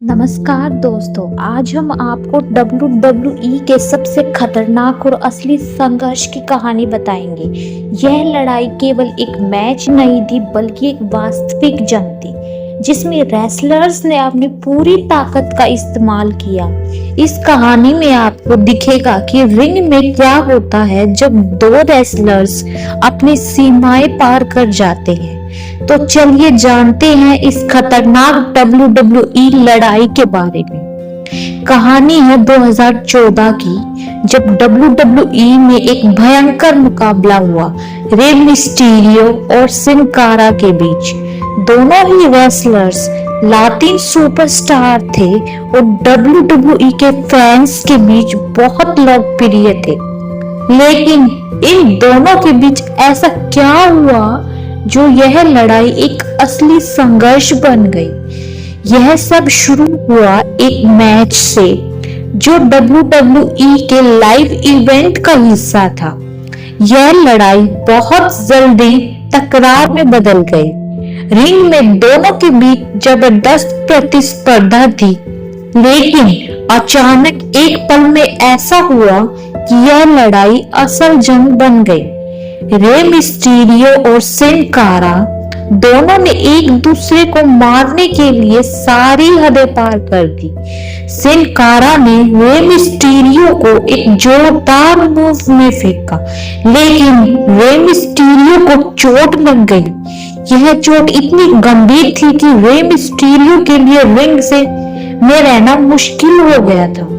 नमस्कार दोस्तों, आज हम आपको WWE के सबसे खतरनाक और असली संघर्ष की कहानी बताएंगे। यह लड़ाई केवल एक मैच नहीं थी, बल्कि एक वास्तविक जंग थी जिसमें रेसलर्स ने अपनी पूरी ताकत का इस्तेमाल किया। इस कहानी में आपको दिखेगा कि रिंग में क्या होता है जब दो रेसलर्स अपनी सीमाएं पार कर जाते हैं। तो चलिए जानते हैं इस खतरनाक WWE लड़ाई के बारे में। कहानी है 2014 की, जब WWE में एक भयंकर मुकाबला हुआ रे मिस्टीरियो और सिन कारा के बीच। दोनों ही रेसलर्स लातिन सुपरस्टार थे और WWE के फैंस के बीच बहुत लोकप्रिय थे। लेकिन इन दोनों के बीच ऐसा क्या हुआ जो यह लड़ाई एक असली संघर्ष बन गई। यह सब शुरू हुआ एक मैच से जो WWE के लाइव इवेंट का हिस्सा था। यह लड़ाई बहुत जल्दी तकरार में बदल गई। रिंग में दोनों के बीच जबरदस्त प्रतिस्पर्धा थी, लेकिन अचानक एक पल में ऐसा हुआ कि यह लड़ाई असल जंग बन गई। रे मिस्टीरियो और सिन कारा दोनों ने एक दूसरे को मारने के लिए सारी हदें पार कर दी। सिन कारा ने रे मिस्टीरियो को एक जोरदार मूव में फेंका, लेकिन रे मिस्टीरियो को चोट लग गई। यह चोट इतनी गंभीर थी कि रे मिस्टीरियो के लिए रिंग में रहना मुश्किल हो गया था।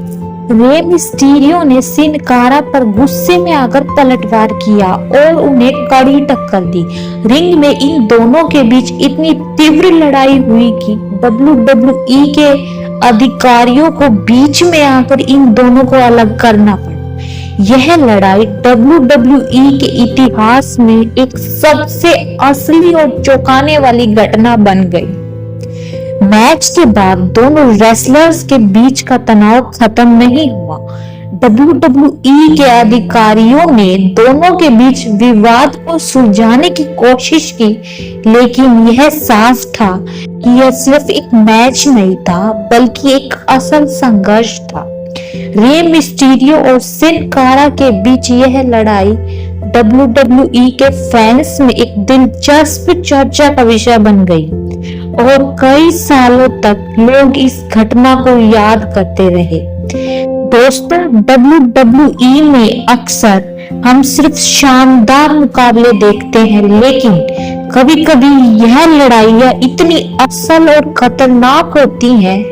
रे मिस्टीरियो ने सिन कारा पर गुस्से में आकर पलटवार किया और उन्हें कड़ी टक्कर दी। रिंग में इन दोनों के बीच इतनी तीव्र लड़ाई हुई कि WWE के अधिकारियों को बीच में आकर इन दोनों को अलग करना पड़ा। यह लड़ाई WWE के इतिहास में एक सबसे असली और चौंकाने वाली घटना बन गई। मैच के बाद दोनों रेसलर्स के बीच का तनाव खत्म नहीं हुआ। WWE के अधिकारियों ने दोनों के बीच विवाद को सुलझाने की कोशिश की, लेकिन यह साफ था कि यह सिर्फ एक मैच नहीं था, बल्कि एक असल संघर्ष था। रे मिस्टीरियो और सिन कारा के बीच यह लड़ाई WWE के फैंस में एक दिलचस्प चर्चा का विषय बन गई और कई सालों तक लोग इस घटना को याद करते रहे। दोस्तों, WWE में अक्सर हम सिर्फ शानदार मुकाबले देखते हैं, लेकिन कभी-कभी यह लड़ाइयां इतनी असल और खतरनाक होती हैं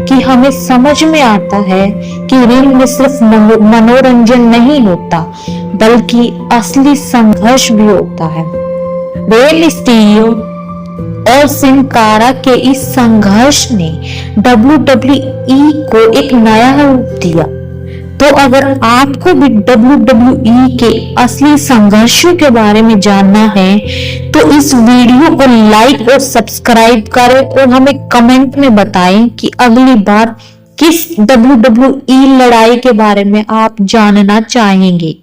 कि हमें समझ में आता है कि रिंग में सिर्फ मनोरंजन नहीं होता, बल्कि असली संघर्ष भी होता है। रे मिस्टीरियो और सिन कारा के इस संघर्ष ने WWE को एक नया रूप दिया। तो अगर आपको भी WWE के असली संघर्षों के बारे में जानना है, तो इस वीडियो को लाइक और सब्सक्राइब करें और हमें कमेंट में बताएं कि अगली बार किस WWE लड़ाई के बारे में आप जानना चाहेंगे।